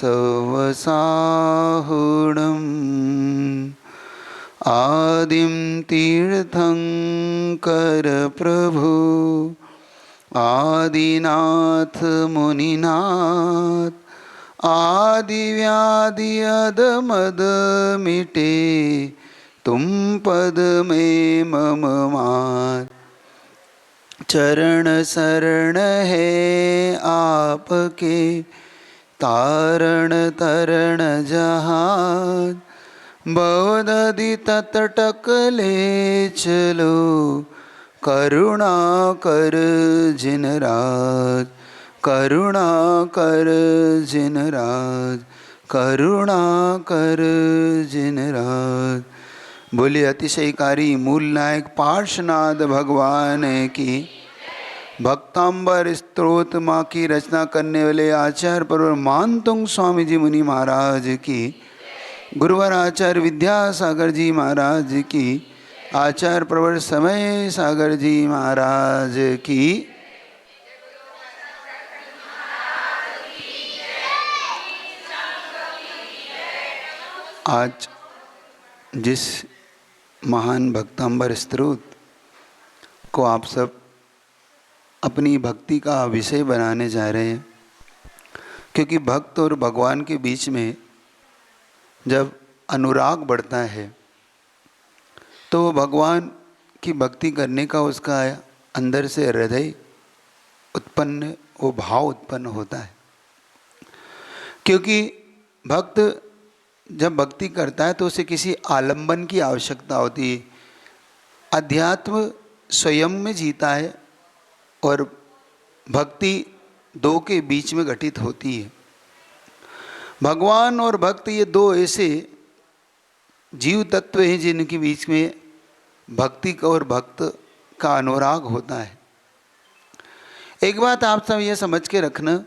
सवसाहुणम् आदिं तीर्थंकर प्रभु आदिनाथ मुनिनाथ आदिव्याधि अदमद मिटे तुम पद में मम मात। चरण शरण है आपके तारण तरण जहान बहुदधि तटक ले चलो करुणा कर जिन राज करुणा कर जिन राज करुणा कर जिन राज। बोले अतिशयकारी मूल नायक पार्श्वनाथ भगवान की। भक्तांबर स्तोत्र माँ की रचना करने वाले आचार्य परवर मानतुंग स्वामी जी मुनि महाराज की। गुरुवर आचार्य विद्यासागर जी महाराज की। आचार्य प्रवर समय सागर जी महाराज की। आज जिस महान भक्तांबर स्तोत्र को आप सब अपनी भक्ति का विषय बनाने जा रहे हैं, क्योंकि भक्त और भगवान के बीच में जब अनुराग बढ़ता है तो भगवान की भक्ति करने का उसका अंदर से हृदय उत्पन्न वो भाव उत्पन्न होता है। क्योंकि भक्त जब भक्ति करता है तो उसे किसी आलंबन की आवश्यकता होती है। अध्यात्म स्वयं में जीता है और भक्ति दो के बीच में घटित होती है। भगवान और भक्त ये दो ऐसे जीव तत्व हैं जिनके बीच में भक्ति का और भक्त का अनुराग होता है। एक बात आप सब ये समझ के रखना,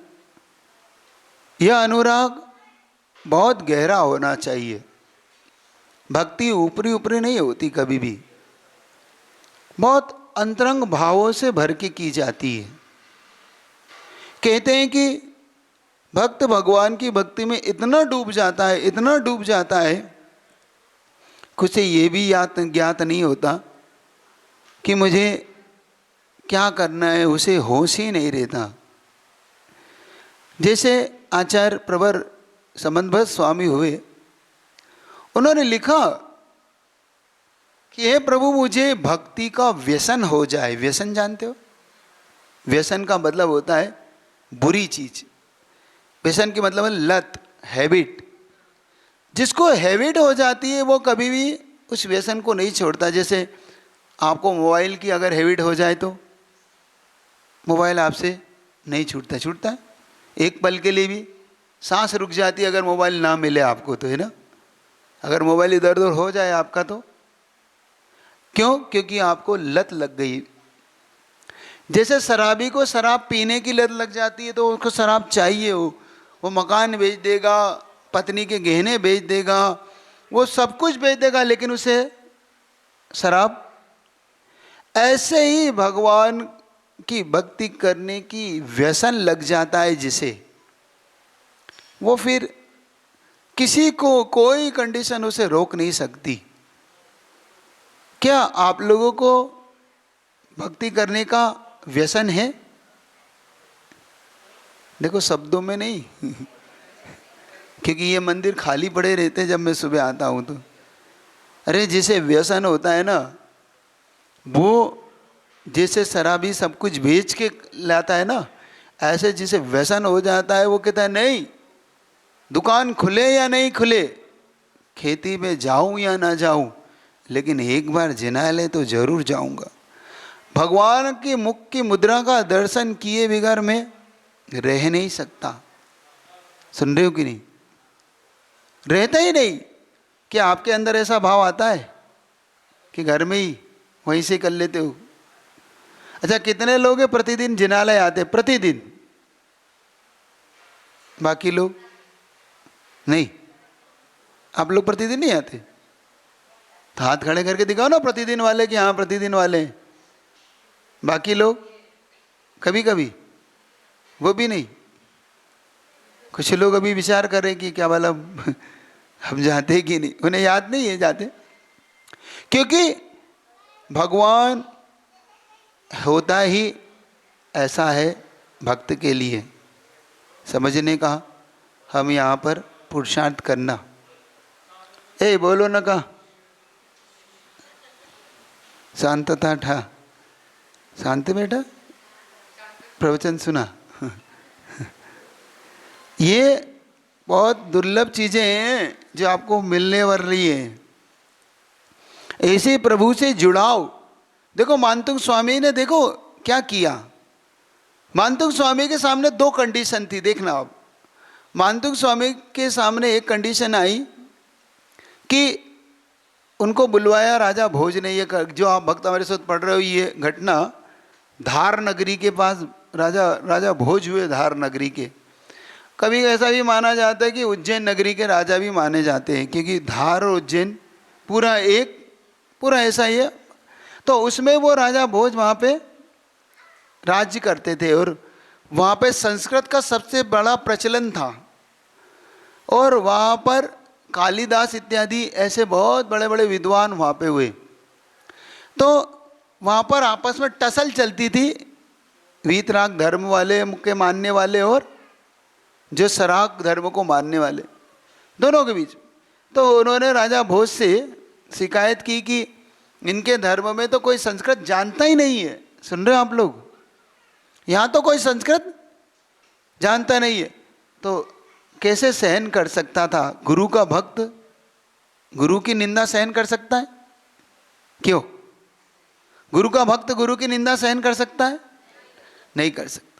यह अनुराग बहुत गहरा होना चाहिए। भक्ति ऊपरी ऊपरी नहीं होती, कभी भी बहुत अंतरंग भावों से भर के की जाती है। कहते हैं कि भक्त भगवान की भक्ति में इतना डूब जाता है, इतना डूब जाता है कि उसे ये भी ज्ञात नहीं होता कि मुझे क्या करना है, उसे होश ही नहीं रहता। जैसे आचार्य प्रवर संबंधभक्त स्वामी हुए, उन्होंने लिखा कि हे प्रभु मुझे भक्ति का व्यसन हो जाए। व्यसन जानते हो? व्यसन का मतलब होता है बुरी चीज। व्यसन की मतलब है लत, हैबिट। जिसको हैबिट हो जाती है वो कभी भी उस व्यसन को नहीं छोड़ता। जैसे आपको मोबाइल की अगर हैबिट हो जाए तो मोबाइल आपसे नहीं छूटता। छूटता है एक पल के लिए भी? सांस रुक जाती है अगर मोबाइल ना मिले आपको तो, है ना? अगर मोबाइल इधर उधर हो जाए आपका तो क्यों? क्योंकि आपको लत लग गई। जैसे शराबी को शराब पीने की लत लग जाती है तो उसको शराब चाहिए, वो मकान बेच देगा, पत्नी के गहने बेच देगा, वो सब कुछ बेच देगा, लेकिन उसे शराब। ऐसे ही भगवान की भक्ति करने की व्यसन लग जाता है जिसे, वो फिर किसी को कोई कंडीशन उसे रोक नहीं सकती। क्या आप लोगों को भक्ति करने का व्यसन है? देखो शब्दों में नहीं क्योंकि ये मंदिर खाली पड़े रहते हैं जब मैं सुबह आता हूं तो। अरे जिसे व्यसन होता है ना, वो जैसे शराबी सब कुछ बेच के लाता है ना, ऐसे जिसे व्यसन हो जाता है वो कहता है नहीं, दुकान खुले या नहीं खुले, खेती में जाऊं या ना जाऊं, लेकिन एक बार जिनालय तो जरूर जाऊंगा। भगवान की मुख की मुद्रा का दर्शन किए बगैर मैं रह नहीं सकता। सुन रहे हो कि नहीं? रहता ही नहीं। क्या आपके अंदर ऐसा भाव आता है कि घर में ही वहीं से कर लेते हो? अच्छा कितने लोग हैं प्रतिदिन जिनालय आते? प्रतिदिन? बाकी लोग नहीं। आप लोग प्रतिदिन नहीं आते? तो हाथ खड़े करके दिखाओ ना प्रतिदिन वाले कि हाँ प्रतिदिन वाले हैं। बाकी लोग कभी कभी, वो भी नहीं। कुछ लोग अभी विचार कर रहे हैं कि क्या वाला हम जाते कि नहीं, उन्हें याद नहीं है जाते, क्योंकि भगवान होता ही ऐसा है भक्त के लिए। समझने का हम यहाँ पर पुरुषार्थ करना। ए बोलो ना का शांतता ठा, शांत बेटा, प्रवचन सुना। ये बहुत दुर्लभ चीजें हैं जो आपको मिलने वाली है। ऐसे प्रभु से जुड़ाव। देखो मानतुंग स्वामी ने देखो क्या किया। मानतुंग स्वामी के सामने दो कंडीशन थी, देखना आप। मानतुंग स्वामी के सामने एक कंडीशन आई कि उनको बुलवाया राजा भोज ने। ये जो आप भक्त हमारे साथ पढ़ रहे हो, ये घटना धार नगरी के पास राजा भोज हुए धार नगरी के। कभी ऐसा भी माना जाता है कि उज्जैन नगरी के राजा भी माने जाते हैं, क्योंकि धार और उज्जैन पूरा ऐसा ही है। तो उसमें वो राजा भोज वहाँ पे राज्य करते थे, और वहाँ पे संस्कृत का सबसे बड़ा प्रचलन था, और वहाँ पर कालिदास इत्यादि ऐसे बहुत बड़े बड़े विद्वान वहाँ पे हुए। तो वहाँ पर आपस में टसल चलती थी, वीतराग धर्म वाले के मानने वाले और जो सराग धर्म को मानने वाले, दोनों के बीच। तो उन्होंने राजा भोज से शिकायत की कि इनके धर्म में तो कोई संस्कृत जानता ही नहीं है। सुन रहे हो आप लोग, यहाँ तो कोई संस्कृत जानता नहीं है, तो कैसे सहन कर सकता था गुरु का भक्त गुरु की निंदा सहन कर सकता है? क्यों? गुरु का भक्त गुरु की निंदा सहन कर सकता है? नहीं कर सकता।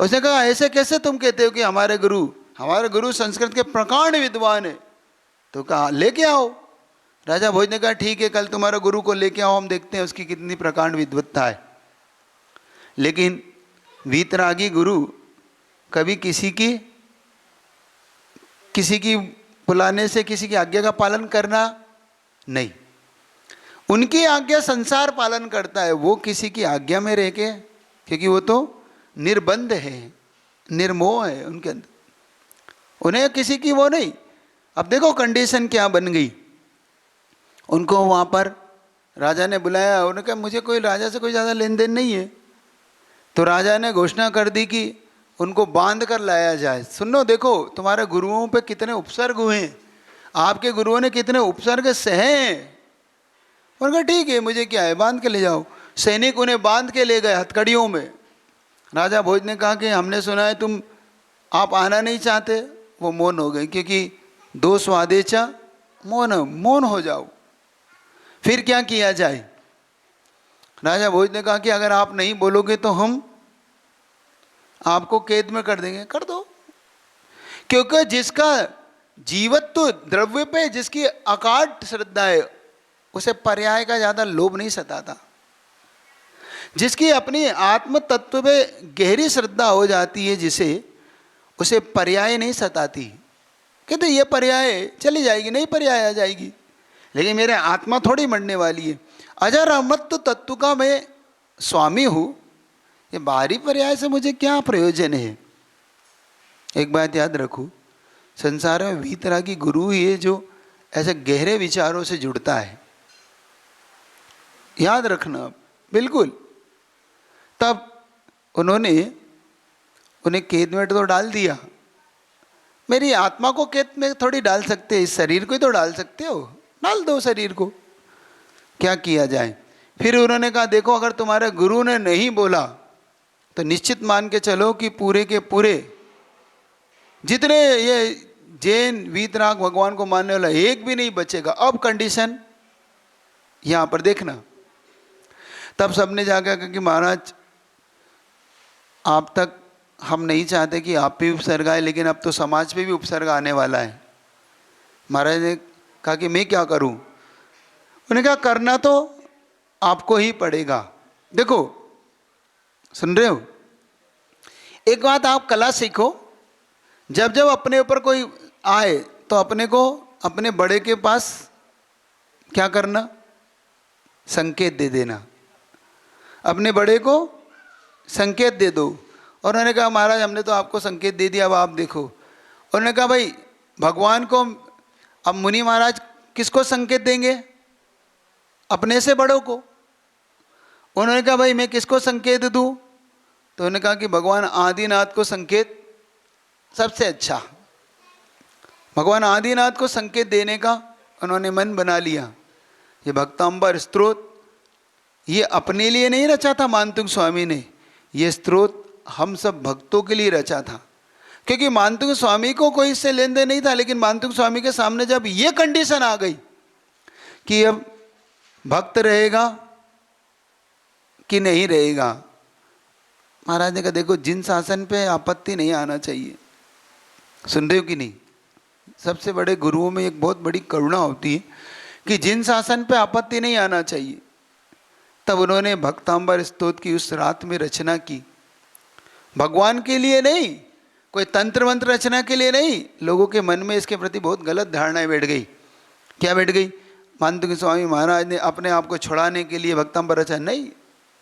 उसने कहा ऐसे कैसे तुम कहते हो कि हमारे गुरु संस्कृत के प्रकांड विद्वान है? तो कहा लेके आओ। राजा भोज ने कहा ठीक है, कल तुम्हारे गुरु को लेके आओ, हम देखते हैं उसकी कितनी प्रकांड विद्वत्ता है। लेकिन वीतरागी गुरु कभी किसी की बुलाने से किसी की आज्ञा का पालन करना नहीं। उनकी आज्ञा संसार पालन करता है, वो किसी की आज्ञा में रह के, क्योंकि वो तो निर्बंध है, निर्मोह है उनके अंदर, उन्हें किसी की वो नहीं। अब देखो कंडीशन क्या बन गई। उनको वहाँ पर राजा ने बुलाया, उन्होंने कहा मुझे कोई राजा से कोई ज़्यादा लेन देन नहीं है। तो राजा ने घोषणा कर दी कि उनको बांध कर लाया जाए। सुनो, देखो तुम्हारे गुरुओं पे कितने उपसर्ग हुए हैं, आपके गुरुओं ने कितने उपसर्ग सहे हैं। उन्होंने कहा ठीक है, मुझे क्या है, बांध के ले जाओ। सैनिक उन्हें बांध के ले गए हथकड़ियों में। राजा भोज ने कहा कि हमने सुना है आप आना नहीं चाहते। वो मौन हो गए, क्योंकि दो स्वादेचा मौन हो जाओ। फिर क्या किया जाए? राजा भोज ने कहा कि अगर आप नहीं बोलोगे तो हम आपको कैद में कर देंगे। कर दो, क्योंकि जिसका जीवत्व द्रव्य पे जिसकी अकाट श्रद्धा है, उसे पर्याय का ज्यादा लोभ नहीं सताता। जिसकी अपनी आत्म तत्व पे गहरी श्रद्धा हो जाती है, जिसे उसे पर्याय नहीं सताती। कहते ये पर्याय चली जाएगी, नहीं पर्याय आ जाएगी, लेकिन मेरे आत्मा थोड़ी मरने वाली है। अजर अमृत तत्व का मैं स्वामी हूँ, ये बाहरी पर्याय से मुझे क्या प्रयोजन है? एक बात याद रखो, संसार में वीतरागी गुरु ही है जो ऐसे गहरे विचारों से जुड़ता है। याद रखना बिल्कुल। तब उन्हें कैद में तो डाल दिया। मेरी आत्मा को कैद में थोड़ी डाल सकते, इस शरीर को ही तो डाल सकते हो, डाल दो शरीर को, क्या किया जाए। फिर उन्होंने कहा देखो, अगर तुम्हारे गुरु ने नहीं बोला तो निश्चित मान के चलो कि पूरे के पूरे जितने ये जैन वीतराग भगवान को मानने वाला एक भी नहीं बचेगा। अब कंडीशन यहां पर देखना। तब सबने जाकर कहा कि महाराज आप तक हम नहीं चाहते कि आप पे उपसर्ग आए, लेकिन अब तो समाज पे भी उपसर्ग आने वाला है। महाराज ने कहा कि मैं क्या करूं? उन्होंने कहा करना तो आपको ही पड़ेगा। देखो, सुन रहे हो, एक बात आप कला सीखो, जब जब अपने ऊपर कोई आए तो अपने को अपने बड़े के पास क्या करना? संकेत दे देना। अपने बड़े को संकेत दे दो। और उन्होंने कहा महाराज हमने तो आपको संकेत दे दिया, अब आप देखो। उन्होंने कहा भाई भगवान को अब मुनि महाराज किसको संकेत देंगे? अपने से बड़ों को। उन्होंने कहा भाई मैं किसको संकेत दूं? तो उन्होंने कहा कि भगवान आदिनाथ को संकेत सबसे अच्छा। भगवान आदिनाथ को संकेत देने का उन्होंने मन बना लिया। ये भक्तांबर स्तोत्र ये अपने लिए नहीं रचा था मानतुंग स्वामी ने, ये स्तोत्र हम सब भक्तों के लिए रचा था। क्योंकि मानतुंग स्वामी को कोई इससे लेन देन नहीं था, लेकिन मानतुंग स्वामी के सामने जब ये कंडीशन आ गई कि अब भक्त रहेगा कि नहीं रहेगा, महाराज ने कहा देखो जिन शासन पे आपत्ति नहीं आना चाहिए। सुन रहे हो कि नहीं? सबसे बड़े गुरुओं में एक बहुत बड़ी करुणा होती है कि जिन शासन पे आपत्ति नहीं आना चाहिए। तब उन्होंने भक्तांबर स्तोत्र की उस रात में रचना की, भगवान के लिए नहीं, कोई तंत्र मंत्र रचना के लिए नहीं। लोगों के मन में इसके प्रति बहुत गलत धारणाएं बैठ गई। क्या बैठ गई? मानतुंग स्वामी महाराज ने अपने आप को छुड़ाने के लिए भक्तांबर रचा, नहीं,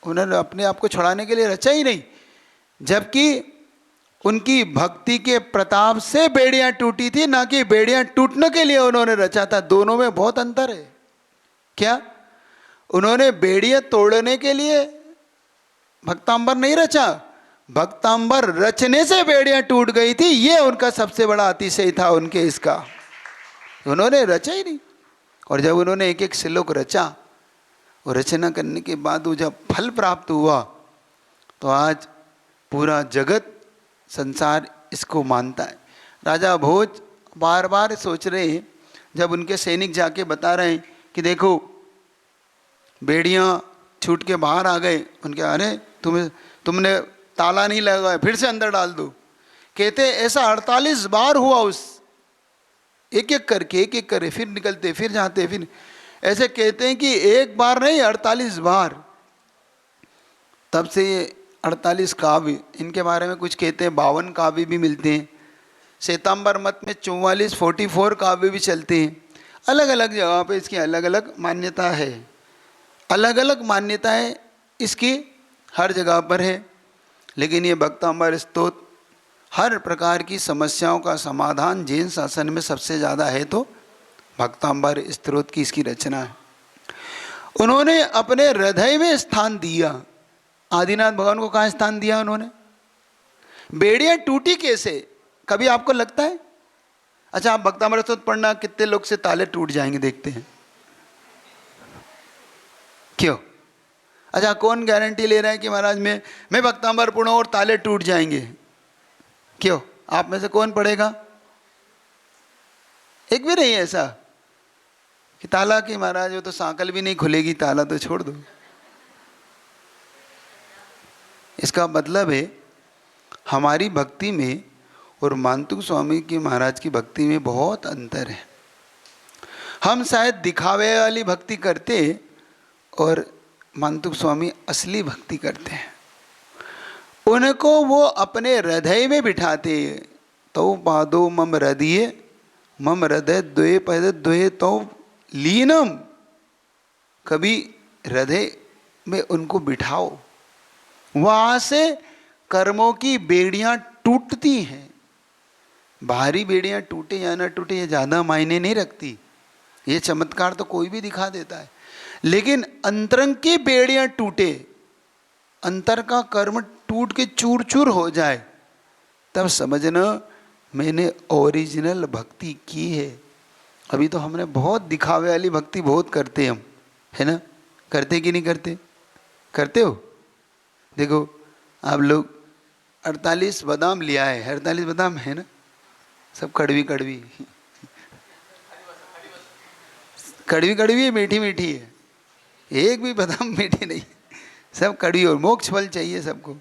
उन्होंने अपने आप को छुड़ाने के लिए रचा ही नहीं। जबकि उनकी भक्ति के प्रताप से बेड़ियां टूटी थी, ना कि बेड़ियां टूटने के लिए उन्होंने रचा था। दोनों में बहुत अंतर है। क्या? उन्होंने बेड़ियां तोड़ने के लिए भक्तांबर नहीं रचा, भक्तांबर रचने से बेड़ियां टूट गई थी। ये उनका सबसे बड़ा अतिशय था उनके इसका, उन्होंने रचा ही नहीं। और जब उन्होंने एक एक श्लोक रचा और रचना करने के बाद वो जब फल प्राप्त हुआ तो आज पूरा जगत संसार इसको मानता है। राजा भोज बार बार सोच रहे हैं, जब उनके सैनिक जाके बता रहे हैं कि देखो बेड़ियां छूट के बाहर आ गए, उनके अरे तुमने ताला नहीं लगाया, फिर से अंदर डाल दो। कहते ऐसा 48 बार हुआ, उस एक एक करके फिर निकलते, फिर जाते, फिर ऐसे कहते हैं कि एक बार नहीं 48 बार। तब से ये 48 काव्य, इनके बारे में कुछ कहते हैं 52 काव्य भी मिलते हैं। श्वेतांबर मत में 44 काव्य भी चलते हैं। अलग अलग जगह पे इसकी अलग अलग मान्यता है, अलग अलग मान्यताएं इसकी हर जगह पर है। लेकिन ये भक्तांबर स्तोत्र हर प्रकार की समस्याओं का समाधान जैन शासन में सबसे ज़्यादा है तो भक्तांबर स्तोत्र की इसकी रचना है। उन्होंने अपने हृदय में स्थान दिया। आदिनाथ भगवान को कहाँ स्थान दिया उन्होंने? बेड़ियां टूटी कैसे? कभी आपको लगता है? अच्छा, आप भक्तांबर स्तोत्र पढ़ना, कितने लोग से ताले टूट जाएंगे देखते हैं। क्यों? अच्छा, कौन गारंटी ले रहा है कि महाराज मैं भक्तांबर पढ़ूं और ताले टूट जाएंगे? क्यों? आप में से कौन पढ़ेगा? एक भी नहीं है ऐसा कि ताला की महाराज वो तो सांकल भी नहीं खुलेगी, ताला तो छोड़ दो। इसका मतलब है हमारी भक्ति में और मानतुंग स्वामी की महाराज की भक्ति में बहुत अंतर है। हम शायद दिखावे वाली भक्ति करते और मानतुंग स्वामी असली भक्ति करते हैं। उनको वो अपने हृदय में बिठाते। तो पादो मम हृदय मम हृदय द्वे पद द्वे तो लीनम। कभी हृदय में उनको बिठाओ, वहाँ से कर्मों की बेड़ियाँ टूटती हैं। बाहरी बेड़ियाँ टूटे या ना टूटे ये ज़्यादा मायने नहीं रखती, ये चमत्कार तो कोई भी दिखा देता है। लेकिन अंतरंग की बेड़ियाँ टूटे, अंतर का कर्म टूट के चूर चूर हो जाए, तब समझना मैंने ओरिजिनल भक्ति की है। अभी तो हमने बहुत दिखावे वाली भक्ति बहुत करते हम, है ना? करते कि नहीं करते? करते हो? देखो आप लोग 48 बादाम लिया है, 48 बादाम है ना, सब कड़वी कड़वी कड़वी कड़वी है, मीठी मीठी है, एक भी बादाम मीठी नहीं, सब कड़वी। और मोक्ष फल चाहिए सबको,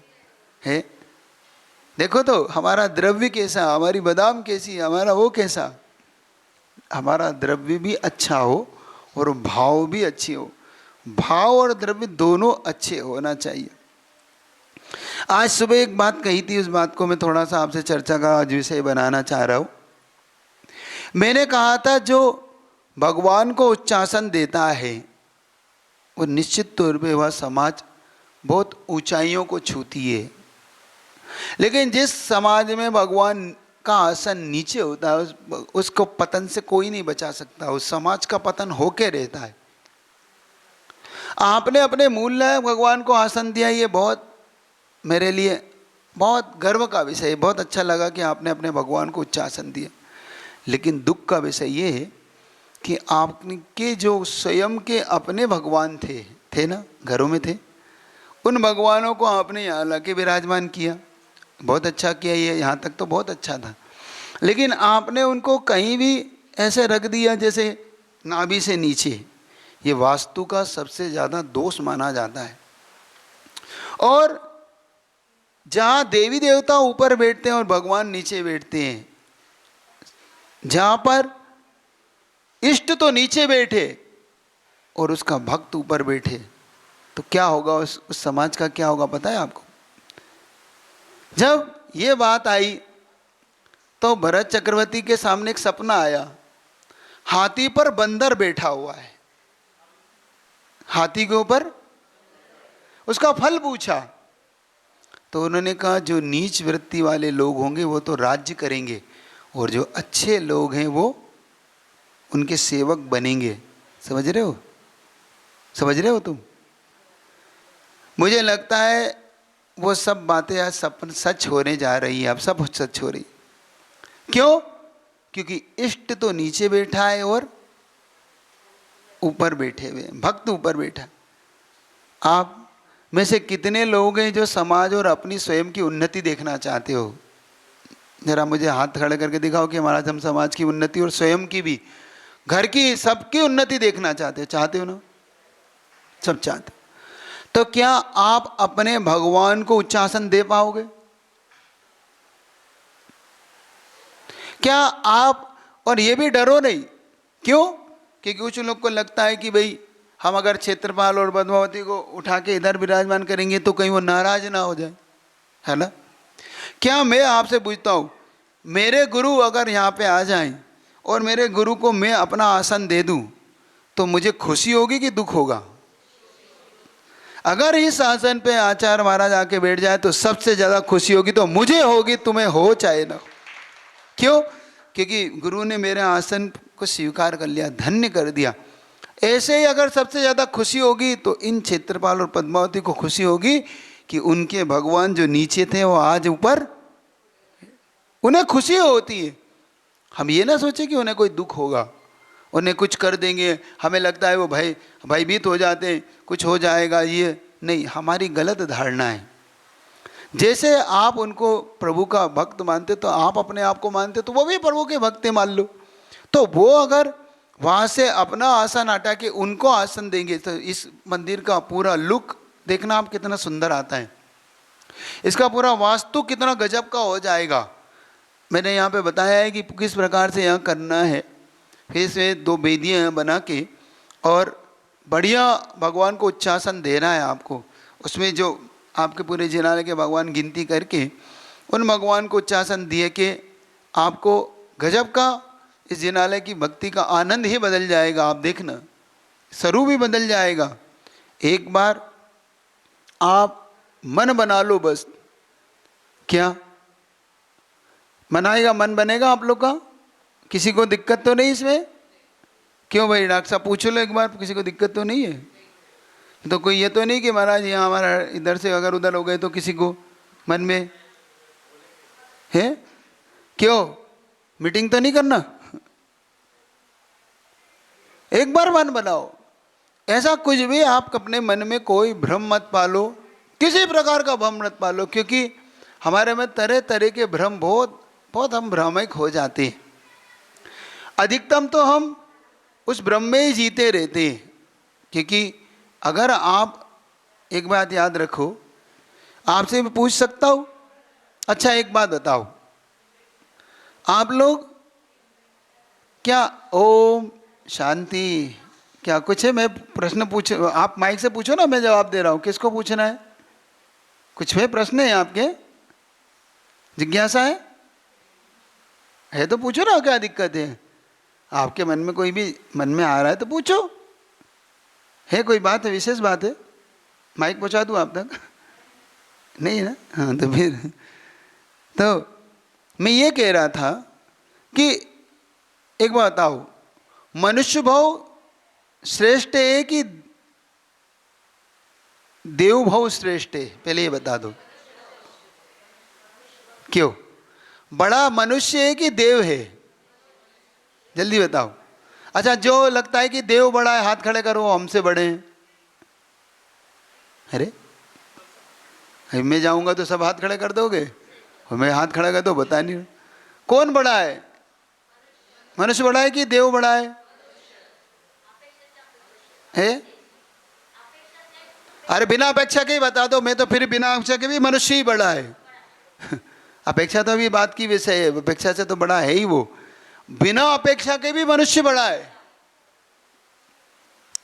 है? देखो तो हमारा द्रव्य कैसा, हमारी बादाम कैसी, हमारा वो कैसा। हमारा द्रव्य भी अच्छा हो और भाव भी अच्छी हो, भाव और द्रव्य दोनों अच्छे होना चाहिए। आज सुबह एक बात कही थी, उस बात को मैं थोड़ा सा आपसे चर्चा का आज विषय बनाना चाह रहा हूँ। मैंने कहा था जो भगवान को उच्चासन देता है वो निश्चित तौर पे वह समाज बहुत ऊंचाइयों को छूती है। लेकिन जिस समाज में भगवान का आसन नीचे होता है उसको पतन से कोई नहीं बचा सकता, उस समाज का पतन होके रहता है। आपने अपने मूल नायक भगवान को आसन दिया, ये बहुत मेरे लिए बहुत गर्व का विषय है। बहुत अच्छा लगा कि आपने अपने भगवान को उच्च आसन दिया। लेकिन दुख का विषय ये है कि आपके जो स्वयं के अपने भगवान थे ना, घरों में थे, उन भगवानों को आपने यहाँ लाके विराजमान किया। बहुत अच्छा किया, ये यहाँ तक तो बहुत अच्छा था। लेकिन आपने उनको कहीं भी ऐसे रख दिया जैसे नाभि से नीचे। ये वास्तु का सबसे ज़्यादा दोष माना जाता है। और जहाँ देवी देवता ऊपर बैठते हैं और भगवान नीचे बैठते हैं, जहाँ पर इष्ट तो नीचे बैठे और उसका भक्त ऊपर बैठे, तो क्या होगा उस समाज का, क्या होगा पता है आपको? जब ये बात आई तो भरत चक्रवर्ती के सामने एक सपना आया, हाथी पर बंदर बैठा हुआ है, हाथी के ऊपर। उसका फल पूछा तो उन्होंने कहा जो नीच वृत्ति वाले लोग होंगे वो तो राज्य करेंगे और जो अच्छे लोग हैं वो उनके सेवक बनेंगे। समझ रहे हो? समझ रहे हो तुम? मुझे लगता है वो सब बातें आज सपन सच होने जा रही है, अब सब सच हो रही। क्यों? क्योंकि इष्ट तो नीचे बैठा है और ऊपर बैठे हुए, भक्त ऊपर बैठा। आप में से कितने लोग हैं जो समाज और अपनी स्वयं की उन्नति देखना चाहते हो? जरा मुझे हाथ खड़े करके दिखाओ कि महाराज हम समाज की उन्नति और स्वयं की भी, घर की, सबकी उन्नति देखना चाहते हो ना? सब चाहते। तो क्या आप अपने भगवान को उच्चासन दे पाओगे? क्या आप? और ये भी डरो नहीं। क्यों? क्योंकि कुछ लोग को लगता है कि भाई हम अगर क्षेत्रपाल और पद्मावती को उठा के इधर विराजमान करेंगे तो कहीं वो नाराज ना हो जाए, है ना? क्या मैं आपसे पूछता हूँ, मेरे गुरु अगर यहाँ पे आ जाएं और मेरे गुरु को मैं अपना आसन दे दूँ तो मुझे खुशी होगी कि दुख होगा? अगर इस आसन पे आचार्य महाराज आके बैठ जाए तो सबसे ज़्यादा खुशी होगी तो मुझे होगी, तुम्हें हो चाहे ना हो। क्यों? क्योंकि गुरु ने मेरे आसन को स्वीकार कर लिया, धन्य कर दिया। ऐसे ही अगर सबसे ज़्यादा खुशी होगी तो इन क्षेत्रपाल और पद्मावती को खुशी होगी कि उनके भगवान जो नीचे थे वो आज ऊपर, उन्हें खुशी होती है। हम ये ना सोचे कि उन्हें कोई दुख होगा, उन्हें कुछ कर देंगे, हमें लगता है वो भयभीत हो जाते हैं, कुछ हो जाएगा। ये नहीं, हमारी गलत धारणा है। जैसे आप उनको प्रभु का भक्त मानते तो आप अपने आप को मानते, तो वो भी प्रभु के भक्त मान लो। तो वो अगर वहाँ से अपना आसन हटा के उनको आसन देंगे तो इस मंदिर का पूरा लुक देखना आप कितना सुंदर आता है, इसका पूरा वास्तु कितना गजब का हो जाएगा। मैंने यहाँ पे बताया है कि किस प्रकार से यहाँ करना है। फिर से 2 वेदियाँ बना के और बढ़िया भगवान को उच्चासन देना है आपको। उसमें जो आपके पूरे जिनालय के भगवान गिनती करके उन भगवान को उच्चासन दिए के आपको गजब का इस जिनालय की भक्ति का आनंद ही बदल जाएगा। आप देखना, स्वरूप भी बदल जाएगा। एक बार आप मन बना लो बस। क्या मनाएगा? मन बनेगा आप लोग का? किसी को दिक्कत तो नहीं इसमें? क्यों भाई डॉक्टर साहब पूछ लो एक बार, किसी को दिक्कत तो नहीं है? तो कोई ये तो नहीं कि महाराज यहाँ हमारा इधर से अगर उधर हो गए तो किसी को मन में है? क्यों मीटिंग तो नहीं करना? एक बार मन बनाओ। ऐसा कुछ भी आप अपने मन में कोई भ्रम मत पालो, किसी प्रकार का भ्रम मत पालो, क्योंकि हमारे में तरह तरह के भ्रम बहुत हम भ्रामक हो जाते हैं। अधिकतम तो हम उस भ्रम में ही जीते रहते हैं। क्योंकि अगर आप एक बात याद रखो, आपसे मैं पूछ सकता हूँ? अच्छा एक बात बताओ, आप लोग क्या ओम शांति क्या कुछ है? मैं प्रश्न पूछ, आप माइक से पूछो ना, मैं जवाब दे रहा हूँ। किसको पूछना है? कुछ है प्रश्न है आपके? जिज्ञासा है तो पूछो ना, क्या दिक्कत है? आपके मन में कोई भी मन में आ रहा है तो पूछो। है कोई बात है, विशेष बात है? माइक पहुँचा दूँ आप तक? नहीं है ना? हाँ तो फिर तो मैं ये कह रहा था कि एक बात बताओ, मनुष्य भाव श्रेष्ठ है कि देव भाव श्रेष्ठ है? पहले ये बता दो, क्यों? बड़ा मनुष्य है कि देव है? जल्दी बताओ। अच्छा, जो लगता है कि देव बड़ा है, हाथ खड़े करो, हमसे बड़े हैं। अरे मैं जाऊंगा तो सब हाथ खड़े कर दोगे, और मैं हाथ खड़ा कर दो, बता नहीं। कौन बड़ा है? मनुष्य बड़ा है कि देव बड़ा है? अरे बिना अपेक्षा के ही बता दो, मैं तो फिर बिना अपेक्षा के भी मनुष्य ही बड़ा है। अपेक्षा तो अभी बात की विषय है, अपेक्षा से तो बड़ा है ही वो। बिना अपेक्षा के भी मनुष्य बड़ा है।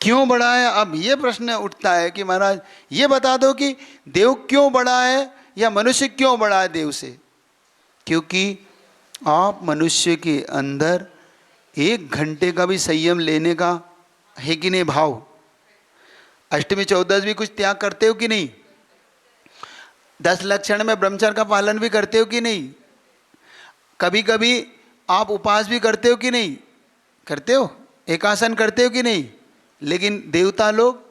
क्यों बड़ा है? अब ये प्रश्न उठता है कि महाराज ये बता दो कि देव क्यों बड़ा है या मनुष्य क्यों बड़ा है देव से? क्योंकि आप मनुष्य के अंदर 1 घंटे का भी संयम लेने का है कि नहीं भाव? अष्टमी चौदस भी कुछ त्याग करते हो कि नहीं? 10 लक्षण में ब्रह्मचर्य का पालन भी करते हो कि नहीं? कभी कभी आप उपवास भी करते हो कि नहीं? करते हो। एकासन करते हो कि नहीं? लेकिन देवता लोग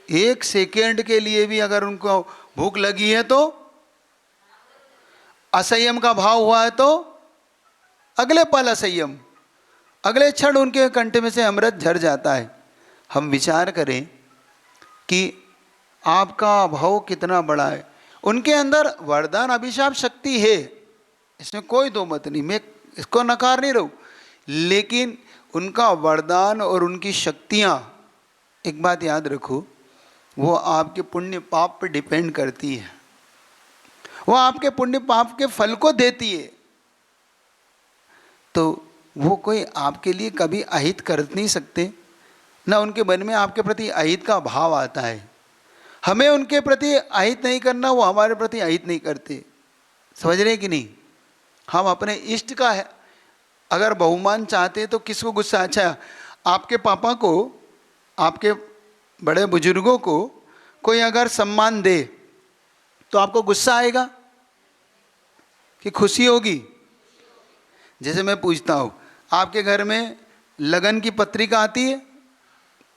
1 सेकेंड के लिए भी अगर उनको भूख लगी है तो, असंयम का भाव हुआ है तो अगले पल असंयम, अगले क्षण उनके कंठ में से अमृत झर जाता है। हम विचार करें कि आपका भाव कितना बड़ा है। उनके अंदर वरदान अभिशाप शक्ति है, इसमें कोई दो मत नहीं, मैं इसको नकार नहीं रहा हूँ। लेकिन उनका वरदान और उनकी शक्तियाँ, एक बात याद रखो, वो आपके पुण्य पाप पर डिपेंड करती है। वो आपके पुण्य पाप के फल को देती है। तो वो कोई आपके लिए कभी अहित कर नहीं सकते, ना उनके मन में आपके प्रति अहित का भाव आता है। हमें उनके प्रति अहित नहीं करना, वो हमारे प्रति अहित नहीं करते। समझ रहे कि नहीं? हम अपने इष्ट का है अगर बहुमान चाहते तो किसको गुस्सा? अच्छा, आपके पापा को, आपके बड़े बुजुर्गों को कोई अगर सम्मान दे तो आपको गुस्सा आएगा कि खुशी होगी? जैसे मैं पूछता हूँ, आपके घर में लगन की पत्रिका आती है,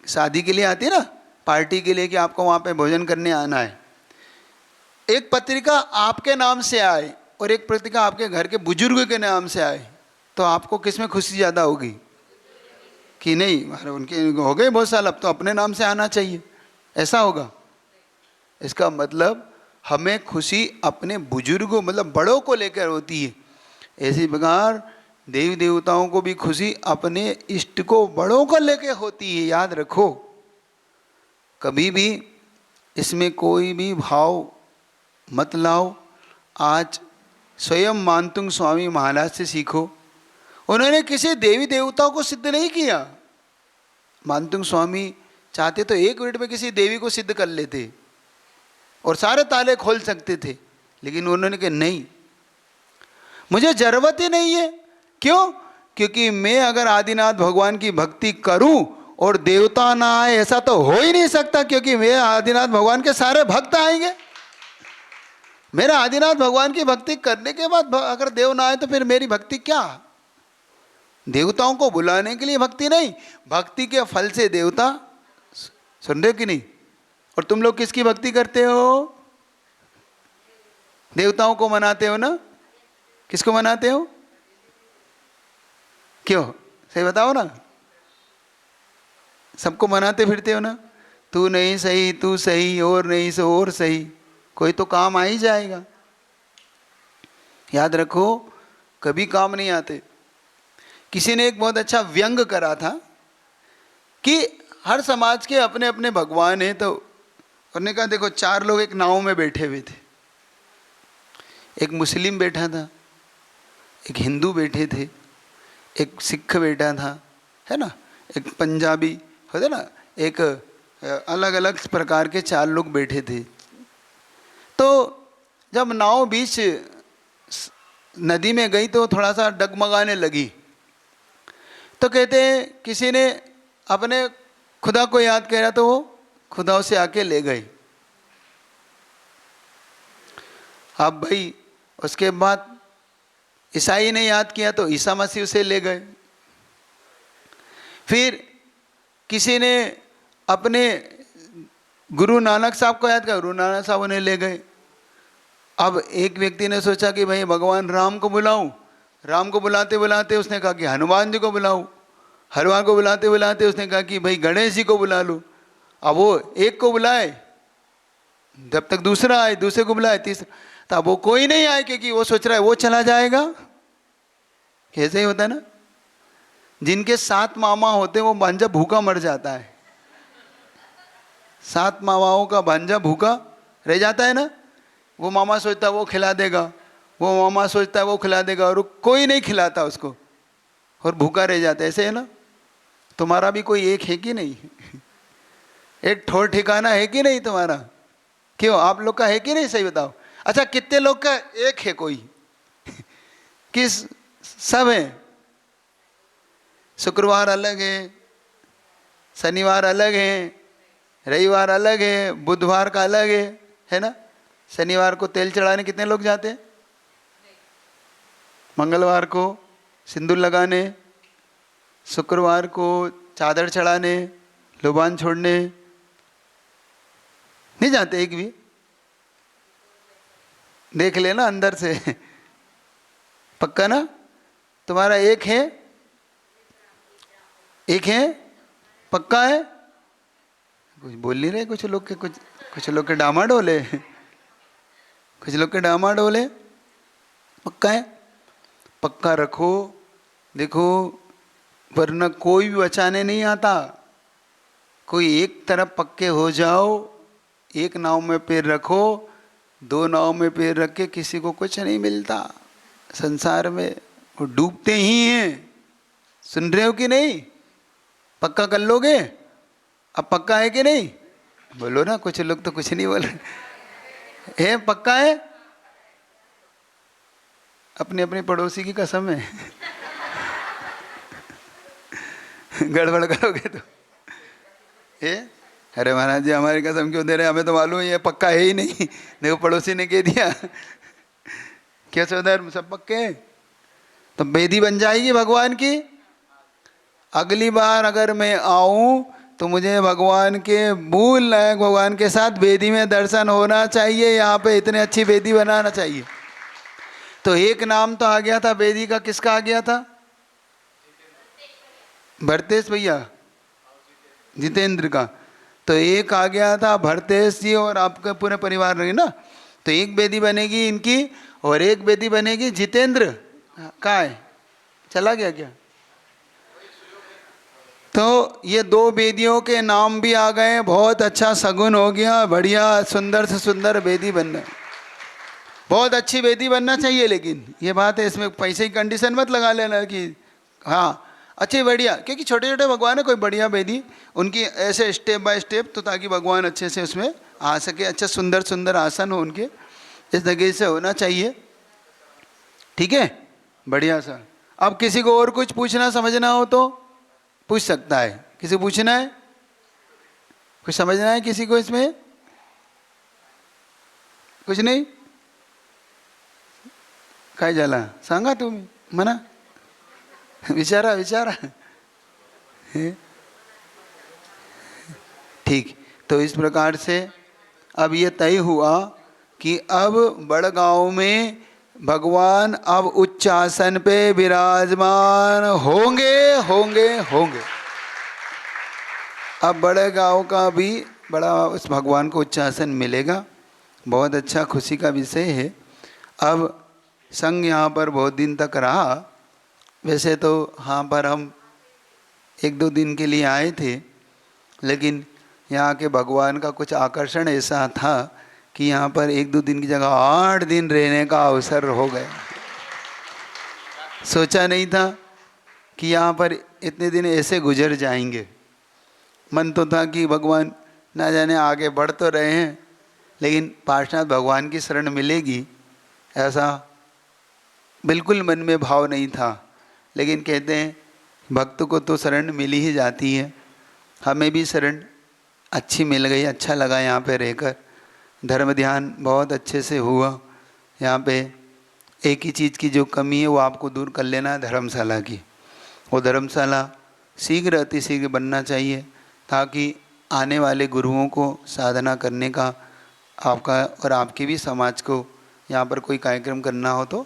शादी के लिए आती है ना, पार्टी के लिए कि आपको वहाँ पे भोजन करने आना है। एक पत्रिका आपके नाम से आए और एक पत्रिका आपके घर के बुजुर्ग के नाम से आए, तो आपको किस में खुशी ज़्यादा होगी? कि नहीं अरे उनके हो गए बहुत साल, अब तो अपने नाम से आना चाहिए, ऐसा होगा? इसका मतलब हमें खुशी अपने बुजुर्गों, मतलब बड़ों को लेकर होती है। ऐसी प्रकार देवी देवताओं को भी खुशी अपने इष्ट को, बड़ों को लेकर होती है। याद रखो, कभी भी इसमें कोई भी भाव मत लाओ। आज स्वयं मानतुंग स्वामी महाराज से सीखो। उन्होंने किसी देवी देवताओं को सिद्ध नहीं किया। मानतुंग स्वामी चाहते तो 1 मिनट में किसी देवी को सिद्ध कर लेते और सारे ताले खोल सकते थे, लेकिन उन्होंने कहा नहीं, मुझे जरूरत ही नहीं है। क्यों? क्योंकि मैं अगर आदिनाथ भगवान की भक्ति करूं और देवता ना आए, ऐसा तो हो ही नहीं सकता, क्योंकि मैं आदिनाथ भगवान के सारे भक्त आएंगे। मेरा आदिनाथ भगवान की भक्ति करने के बाद अगर देव ना आए तो फिर मेरी भक्ति क्या? देवताओं को बुलाने के लिए भक्ति नहीं, भक्ति के फल से देवता। सुन रहे हो कि नहीं? और तुम लोग किसकी भक्ति करते हो? देवताओं को मनाते हो ना? किसको मनाते हो? क्यों? सही बताओ ना। सबको मनाते फिरते हो ना, तू नहीं सही, तू सही, और नहीं सो और सही, कोई तो काम आ ही जाएगा। याद रखो, कभी काम नहीं आते। किसी ने एक बहुत अच्छा व्यंग करा था कि हर समाज के अपने अपने भगवान हैं, तो उन्होंने कहा देखो 4 लोग एक नाव में बैठे हुए थे। एक मुस्लिम बैठा था, एक हिंदू बैठे थे, एक सिख बैठा था, है ना, एक पंजाबी होता ना, एक अलग अलग प्रकार के 4 लोग बैठे थे। तो जब नाव बीच नदी में गई तो थोड़ा सा डगमगाने लगी, तो कहते हैं किसी ने अपने खुदा को याद किया तो वो खुदा से आके ले गए। अब भाई उसके बाद ईसाई ने याद किया तो ईसा मसीह उसे ले गए। फिर किसी ने अपने गुरु नानक साहब को याद किया, गुरु नानक साहब उन्हें ले गए। अब एक व्यक्ति ने सोचा कि भाई भगवान राम को बुलाऊं। राम को बुलाते बुलाते उसने कहा कि हनुमान जी को बुलाऊं। हनुमान को बुलाते बुलाते उसने कहा कि भाई गणेश जी को बुला लूं। अब वो एक को बुलाए, जब तक दूसरा आए, दूसरे को बुलाए, तीसरा, तब वो कोई नहीं आए, क्योंकि वो सोच रहा है वो चला जाएगा। कैसे ही होता है ना, जिनके 7 मामा होते हैं वो भांजा भूखा मर जाता है। 7 मामाओं का भांजा भूखा रह जाता है ना। वो मामा सोचता है वो खिला देगा, वो मामा सोचता है वो खिला देगा, और कोई नहीं खिलाता उसको, और भूखा रह जाता है। ऐसे है ना, तुम्हारा भी कोई एक है कि नहीं? एक ठोर ठिकाना है कि नहीं तुम्हारा? क्यों, आप लोग का है कि नहीं? सही बताओ। अच्छा, कितने लोग का एक है कोई? किस? सब है। शुक्रवार अलग है, शनिवार अलग है, रविवार अलग है, बुधवार का अलग है ना। शनिवार को तेल चढ़ाने कितने लोग जाते हैं? मंगलवार को सिंदूर लगाने, शुक्रवार को चादर चढ़ाने, लुबान छोड़ने नहीं जाते एक भी? देख लेना अंदर से। पक्का ना? तुम्हारा एक है? एक है? पक्का है? कुछ बोल नहीं रहे कुछ लोग के, कुछ लोग के डामाडोले, कुछ लोग के डामाडोले। पक्का है? पक्का रखो। देखो, वरना कोई भी बचाने नहीं आता। कोई एक तरफ पक्के हो जाओ, एक नाव में पैर रखो, 2 नाव में पैर रख के किसी को कुछ नहीं मिलता संसार में, वो डूबते ही हैं। सुन रहे हो कि नहीं? पक्का कर लोगे? अब पक्का है कि नहीं? बोलो ना, कुछ लोग तो कुछ नहीं बोल रहे। है पक्का है? अपने अपने पड़ोसी की कसम है। गड़बड़ करोगे तो ये, अरे महाराज जी हमारी कसम क्यों दे रहे हैं, हमें तो मालूम है ये पक्का है ही नहीं। देखो पड़ोसी ने कह दिया। कैसे उधर सब पक्के हैं? तो बेदी बन जाएगी भगवान की। अगली बार अगर मैं आऊं तो मुझे भगवान के मूल नायक भगवान के साथ बेदी में दर्शन होना चाहिए। यहाँ पे इतने अच्छी बेदी बनाना चाहिए। तो एक नाम तो आ गया था बेदी का, किसका आ गया था? भरतेश भैया, जितेंद्र का। तो एक आ गया था भरतेश जी, और आपका पूरे परिवार रहे ना। तो एक बेदी बनेगी इनकी, और एक बेदी बनेगी जितेंद्र। कहाँ है? चला गया क्या? तो ये 2 बेदियों के नाम भी आ गए। बहुत अच्छा सगुन हो गया। बढ़िया, सुंदर से सुंदर बेदी बनना, बहुत अच्छी बेदी बनना चाहिए। लेकिन ये बात है, इसमें पैसे की कंडीशन मत लगा लेना कि हाँ अच्छी बढ़िया, क्योंकि छोटे छोटे भगवान है, कोई बढ़िया बेदी उनकी ऐसे स्टेप बाय स्टेप, तो ताकि भगवान अच्छे से उसमें आ सके। अच्छा सुंदर सुंदर आसन हो उनके, इस तरीके से होना चाहिए। ठीक है, बढ़िया सा। अब किसी को और कुछ पूछना समझना हो तो पूछ सकता है। किसी को पूछना है, कुछ समझना है किसी को इसमें? कुछ नहीं? काय झाला सांगा तुम्ही, म्हणा, विचारा विचारा। ठीक, तो इस प्रकार से अब ये तय हुआ कि अब बड़गांव में भगवान अब उच्च आसन पे विराजमान होंगे होंगे होंगे। अब बड़गांव का भी बड़ा उस भगवान को उच्च आसन मिलेगा। बहुत अच्छा खुशी का विषय है। अब संघ यहाँ पर बहुत दिन तक रहा। वैसे तो यहाँ पर हम 1-2 दिन के लिए आए थे, लेकिन यहाँ के भगवान का कुछ आकर्षण ऐसा था कि यहाँ पर 1-2 दिन की जगह 8 दिन रहने का अवसर हो गया। सोचा नहीं था कि यहाँ पर इतने दिन ऐसे गुजर जाएंगे। मन तो था कि भगवान ना जाने आगे बढ़ तो रहे हैं, लेकिन पार्श्वनाथ भगवान की शरण मिलेगी ऐसा बिल्कुल मन में भाव नहीं था। लेकिन कहते हैं भक्त को तो शरण मिल ही जाती है। हमें भी शरण अच्छी मिल गई, अच्छा लगा यहाँ पे रहकर। धर्म ध्यान बहुत अच्छे से हुआ। यहाँ पे एक ही चीज़ की जो कमी है वो आपको दूर कर लेना है, धर्मशाला की। वो धर्मशाला शीघ्र अतिशीघ्र बनना चाहिए ताकि आने वाले गुरुओं को साधना करने का आपका और आपके भी समाज को यहाँ पर कोई कार्यक्रम करना हो तो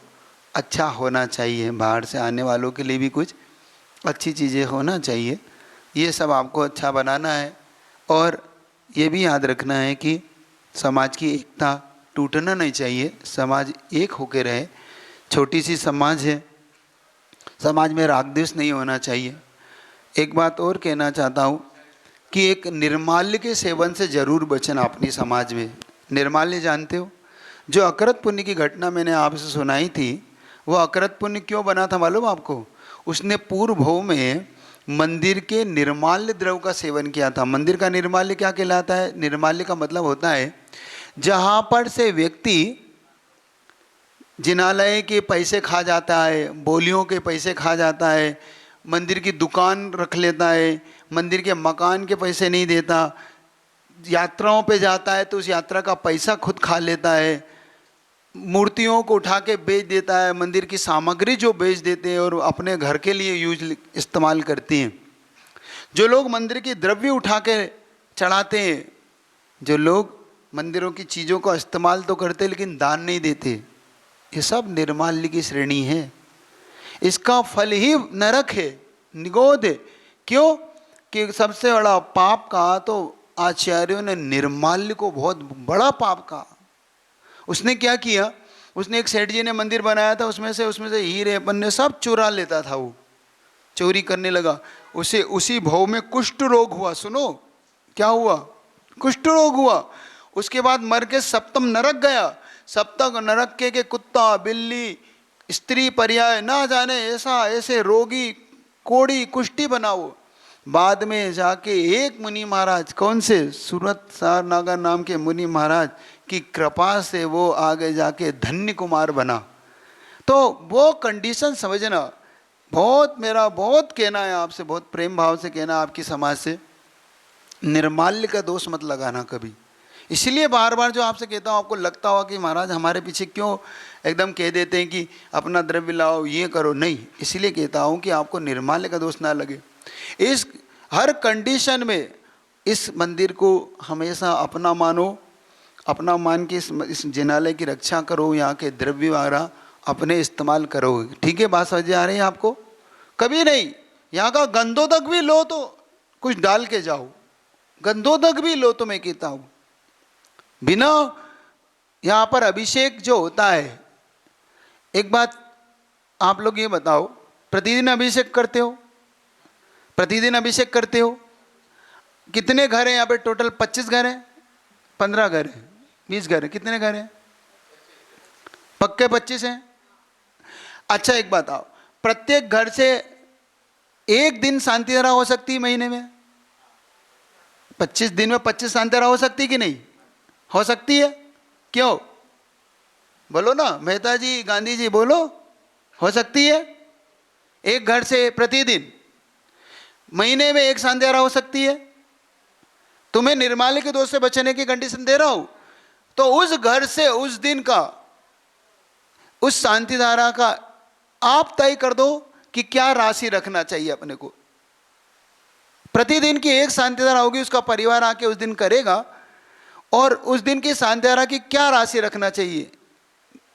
अच्छा होना चाहिए। बाहर से आने वालों के लिए भी कुछ अच्छी चीज़ें होना चाहिए। ये सब आपको अच्छा बनाना है। और ये भी याद रखना है कि समाज की एकता टूटना नहीं चाहिए, समाज एक होकर रहे। छोटी सी समाज है, समाज में राग द्वेष नहीं होना चाहिए। एक बात और कहना चाहता हूँ कि एक निर्माल्य के सेवन से ज़रूर बचना अपनी समाज में। निर्माल्य जानते हो? जो अकरत पुण्य की घटना मैंने आपसे सुनाई थी, वो अकरत पुण्य क्यों बना था मालूम आपको? उसने पूर्व भव में मंदिर के निर्माल्य द्रव्य का सेवन किया था। मंदिर का निर्माल्य क्या कहलाता है? निर्माल्य का मतलब होता है जहाँ पर से व्यक्ति जिनालय के पैसे खा जाता है, बोलियों के पैसे खा जाता है, मंदिर की दुकान रख लेता है, मंदिर के मकान के पैसे नहीं देता, यात्राओं पे जाता है तो उस यात्रा का पैसा खुद खा लेता है, मूर्तियों को उठा के बेच देता है, मंदिर की सामग्री जो बेच देते हैं और अपने घर के लिए इस्तेमाल करती हैं। जो लोग मंदिर की द्रव्य उठा के चढ़ाते हैं, जो लोग मंदिरों की चीज़ों का इस्तेमाल तो करते लेकिन दान नहीं देते, ये सब निर्माल्य की श्रेणी है। इसका फल ही नरक है, निगोद है। क्यों? कि सबसे बड़ा पाप कहा तो आचार्यों ने निर्माल्य को बहुत बड़ा पाप कहा। उसने क्या किया? उसने एक सेठ जी ने मंदिर बनाया था, उसमें से हीरे पन्ने सब चुरा लेता था, वो चोरी करने लगा। उसे उसी भव में कुष्ठ रोग हुआ। सुनो क्या हुआ? कुष्ठ रोग हुआ। उसके बाद मर के सप्तम नरक गया। सप्तम नरक के कुत्ता बिल्ली स्त्री पर्याय ना जाने ऐसा ऐसे रोगी कोड़ी कुष्ठी बनाओ। बाद में जाके एक मुनि महाराज, कौन से? सूरत सारनागा नाम के मुनि महाराज की कृपा से वो आगे जाके धन्य कुमार बना। तो वो कंडीशन समझना। मेरा बहुत कहना है आपसे, बहुत प्रेम भाव से कहना आपकी समाज से, निर्माल्य का दोष मत लगाना कभी। इसलिए बार बार जो आपसे कहता हूँ, आपको लगता होगा कि महाराज हमारे पीछे क्यों एकदम कह देते हैं कि अपना द्रव्य लाओ ये करो, नहीं। इसलिए कहता हूँ कि आपको निर्माल्य का दोष ना लगे। इस हर कंडीशन में इस मंदिर को हमेशा अपना मानो, अपना मान के इस जिनालय की रक्षा करो, यहाँ के द्रव्य वगैरह अपने इस्तेमाल करो। ठीक है, बात समझ आ रही है आपको? कभी नहीं यहाँ का गंधोदक भी लो तो कुछ डाल के जाओ, गंधोदक भी लो तो मैं कहता हूँ। बिना यहाँ पर अभिषेक जो होता है, एक बात आप लोग ये बताओ, प्रतिदिन अभिषेक करते हो? प्रतिदिन अभिषेक करते हो? कितने घर हैं यहाँ पे टोटल? 25 घर हैं, 15 घर हैं, 20 घर हैं, कितने घर हैं? पक्के 25 हैं। अच्छा एक बात आओ, प्रत्येक घर से एक दिन शांति धारा हो सकती है महीने में? 25 दिन में 25 शांति धारा हो सकती है कि नहीं? हो सकती है। क्यों? बोलो ना मेहता जी, गांधी जी, बोलो। हो सकती है। एक घर से प्रतिदिन महीने में एक शांति धारा हो सकती है। तुम्हें निर्माल्य के दोष से बचने की कंडीशन दे रहा हूं, तो उस घर से उस दिन का, उस शांति धारा का आप तय कर दो कि क्या राशि रखना चाहिए अपने को। प्रतिदिन की एक शांति धारा होगी, उसका परिवार आके उस दिन करेगा, और उस दिन की शांति धारा की क्या राशि रखना चाहिए?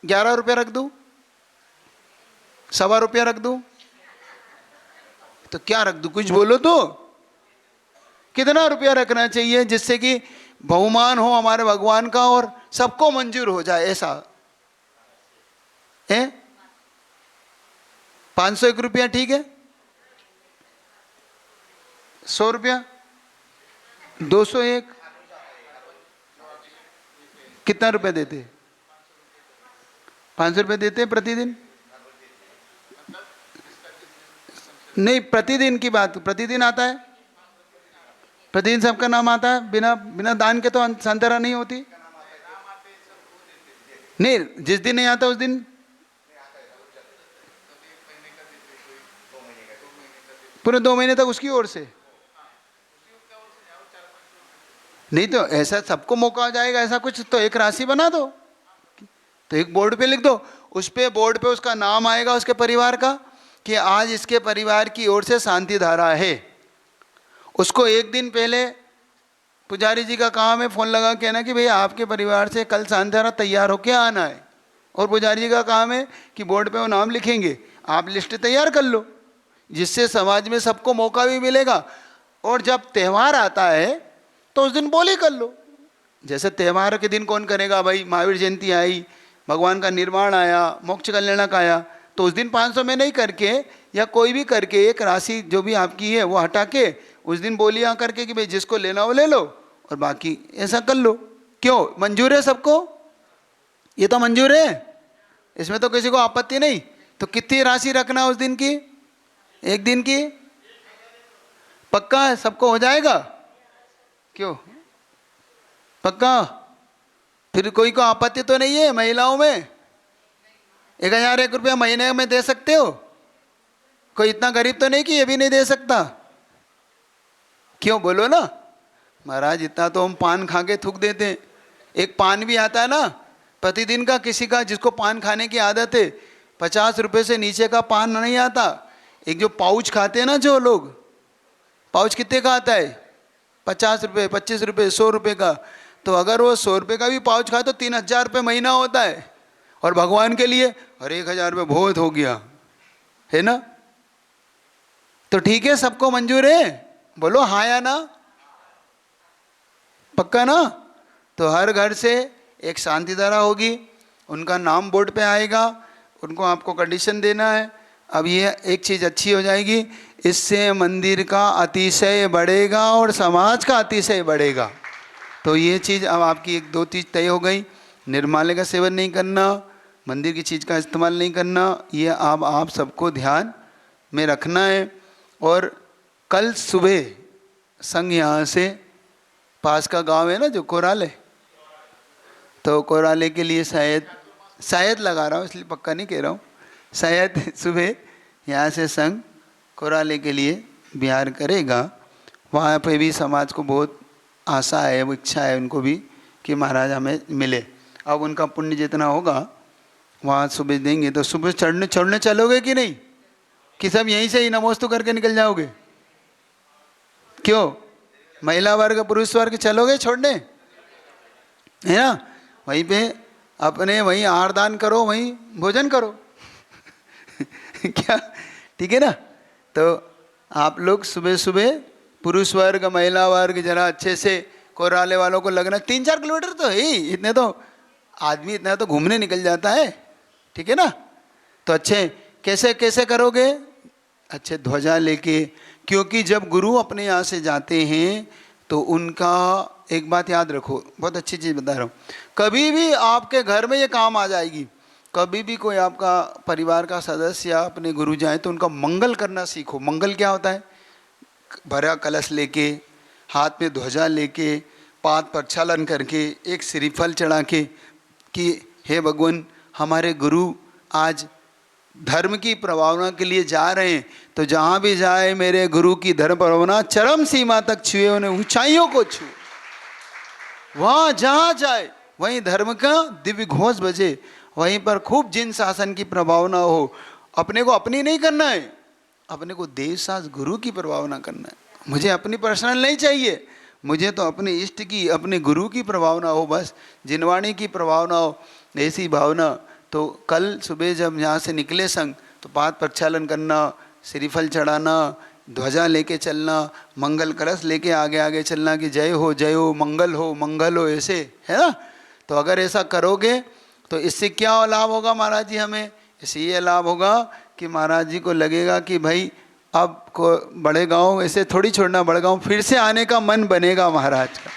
11 रुपया रख दूं? 1.25 रुपया रख दूं? तो क्या रख दूं? कुछ बोलो तो। कितना रुपया रखना चाहिए जिससे कि बहुमान हो हमारे भगवान का और सबको मंजूर हो जाए? ऐसा है? 501 रुपया ठीक है? 100 रुपया? 201? कितना रुपया देते? 500 रुपये देते हैं प्रतिदिन? नहीं, प्रतिदिन की बात, प्रतिदिन आता है? प्रतिदिन सबका नाम आता है? बिना बिना दान के तो संतरा नहीं होती। नहीं, जिस दिन नहीं आता उस दिन पूरे 2 महीने तक उसकी ओर से। नहीं तो ऐसा सबको मौका आ जाएगा, ऐसा कुछ तो एक राशि बना दो, तो एक बोर्ड पे लिख दो, उस पे बोर्ड पे उसका नाम आएगा, उसके परिवार का, कि आज इसके परिवार की ओर से शांति धारा है। उसको एक दिन पहले पुजारी जी का काम है फ़ोन लगा कहना कि भैया आपके परिवार से कल शांति धारा तैयार होके आना है, और पुजारी जी का काम है कि बोर्ड पे वो नाम लिखेंगे, आप लिस्ट तैयार कर लो, जिससे समाज में सबको मौका भी मिलेगा। और जब त्यौहार आता है तो उस दिन बोली कर लो। जैसे त्यौहार के दिन कौन करेगा भाई, महावीर जयंती आई, भगवान का निर्वाण आया, मोक्ष कल्याणक आया, तो उस दिन 500 में नहीं करके या कोई भी करके एक राशि जो भी आपकी है वो हटा के उस दिन बोलियाँ करके कि भाई जिसको लेना वो ले लो और बाकी ऐसा कर लो। क्यों, मंजूर है सबको? ये तो मंजूर है, इसमें तो किसी को आपत्ति नहीं। तो कितनी राशि रखना उस दिन की, एक दिन की? पक्का है सबको हो जाएगा? क्यों पक्का? फिर कोई को आपत्ति तो नहीं है महिलाओं में? 1001 रुपया महीने में दे सकते हो? कोई इतना गरीब तो नहीं कि ये भी नहीं दे सकता? क्यों बोलो ना। महाराज इतना तो हम पान खा के थूक देते हैं। एक पान भी आता है ना प्रतिदिन का, किसी का जिसको पान खाने की आदत है, 50 रुपये से नीचे का पान नहीं आता। एक जो पाउच खाते हैं ना जो लोग, पाउच कितने का आता है? 50 रुपये, 25 रुपये, 100 रुपये का। तो अगर वो 100 रुपये का भी पाउच खाए तो 3000 रुपये महीना होता है। और भगवान के लिए अरे 1000 रुपये बहुत हो गया है ना। तो ठीक है, सबको मंजूर है? बोलो हाँ या ना, पक्का ना। तो हर घर से एक शांति धारा होगी, उनका नाम बोर्ड पे आएगा, उनको आपको कंडीशन देना है। अब ये एक चीज़ अच्छी हो जाएगी, इससे मंदिर का अतिशय बढ़ेगा और समाज का अतिशय बढ़ेगा। तो ये चीज़ अब आपकी एक दो चीज़ तय हो गई। निर्माल्य का सेवन नहीं करना, मंदिर की चीज़ का इस्तेमाल नहीं करना, ये अब आप सबको ध्यान में रखना है। और कल सुबह संघ यहाँ से पास का गांव है ना जो कोराले, तो कोराले के लिए शायद लगा रहा हूँ इसलिए पक्का नहीं कह रहा हूँ, शायद सुबह यहाँ से संघ कोराले के लिए बिहार करेगा। वहाँ पे भी समाज को बहुत आशा है, वो इच्छा है उनको भी कि महाराज हमें मिले। अब उनका पुण्य जितना होगा वहाँ सुबह देंगे। तो सुबह चढ़ने चलोगे कि नहीं, कि सब यहीं से ही नमोस्तु करके निकल जाओगे? क्यों, महिला वर्ग पुरुष वर्ग चलोगे छोड़ने, है ना? वहीं पे अपने वहीं आहार दान करो, वहीं भोजन करो क्या, ठीक है ना? तो आप लोग सुबह सुबह पुरुष वर्ग महिला वर्ग जरा अच्छे से, कोराले वालों को लगना 3-4 किलोमीटर तो है ही, इतने तो आदमी इतना तो घूमने निकल जाता है, ठीक है ना? तो अच्छे कैसे कैसे करोगे, अच्छे ध्वजा लेके, क्योंकि जब गुरु अपने यहाँ से जाते हैं तो उनका एक बात याद रखो, बहुत अच्छी चीज़ बता रहा हूँ। कभी भी आपके घर में ये काम आ जाएगी, कभी भी कोई आपका परिवार का सदस्य या अपने गुरु जाए तो उनका मंगल करना सीखो। मंगल क्या होता है? भरा कलश लेके, हाथ में ध्वजा लेके, पाद प्रक्षालन करके, एक श्रीफल चढ़ा के कि हे भगवान हमारे गुरु आज धर्म की प्रभावना के लिए जा रहे हैं, तो जहाँ भी जाए मेरे गुरु की धर्म प्रभावना चरम सीमा तक छुए, उन्हें ऊंचाइयों को छुए। वहाँ जहाँ जाए वहीं धर्म का दिव्य घोष बजे, वहीं पर खूब जिन शासन की प्रभावना हो। अपने को अपनी नहीं करना है, अपने को देश शास गुरु की प्रभावना करना है। मुझे अपनी पर्सनल नहीं चाहिए, मुझे तो अपने इष्ट की, अपने गुरु की प्रभावना हो, बस जिनवाणी की प्रभावना हो, ऐसी भावना। तो कल सुबह जब यहाँ से निकले संग तो पाद प्रक्षालन करना, श्रीफल चढ़ाना, ध्वजा लेके चलना, मंगल कलश लेके आगे आगे चलना कि जय हो मंगल हो, ऐसे है ना। तो अगर ऐसा करोगे तो इससे क्या लाभ होगा महाराज जी हमें? इससे ये लाभ होगा कि महाराज जी को लगेगा कि भाई अब को बड़े गांव ऐसे थोड़ी छोड़ना, बड़े गांव फिर से आने का मन बनेगा महाराज का,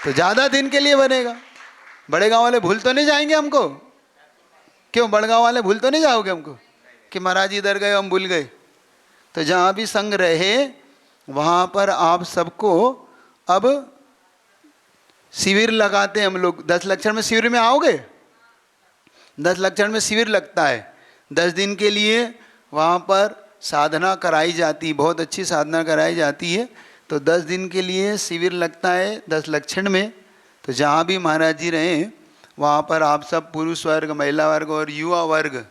तो ज़्यादा दिन के लिए बनेगा। बड़े गांव वाले भूल तो नहीं जाएंगे हमको? क्यों, बड़े गांव वाले भूल तो नहीं जाओगे हमको कि महाराज इधर गए हम भूल गए? तो जहाँ भी संग रहे वहाँ पर आप सबको अब शिविर लगाते हैं हम लोग। 10 लक्षण में शिविर में आओगे? 10 लक्षण में शिविर लगता है, 10 दिन के लिए वहाँ पर साधना कराई जाती, बहुत अच्छी साधना कराई जाती है। तो 10 दिन के लिए शिविर लगता है 10 लक्षण में। तो जहाँ भी महाराज जी रहें वहाँ पर आप सब पुरुष वर्ग, महिला वर्ग और युवा वर्ग,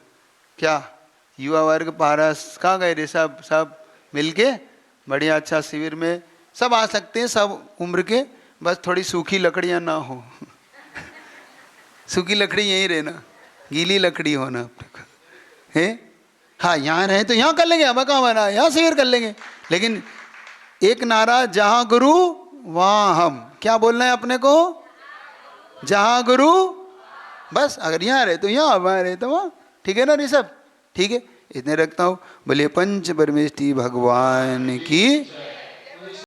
क्या युवा वर्ग पारस कहाँ गए रे? सब मिलके बढ़िया अच्छा शिविर में सब आ सकते हैं, सब उम्र के, बस थोड़ी सूखी लकड़ियाँ ना हो सूखी लकड़ी यहीं रहना, गीली लकड़ी होना अपने को है। हाँ यहाँ रहे तो यहाँ कर लेंगे, हमें कहाँ बना, यहाँ शिविर कर लेंगे, लेकिन एक नारा, जहाँ गुरु वहाँ हम। क्या बोलना है अपने को? जहाँ गुरु, बस अगर यहाँ रहे तो यहाँ, वहाँ रहे तो वहाँ। ठीक है ना ऋषभ? ठीक है, इतने रखता हूँ। बोलिए पंच परमेष्टि भगवान की।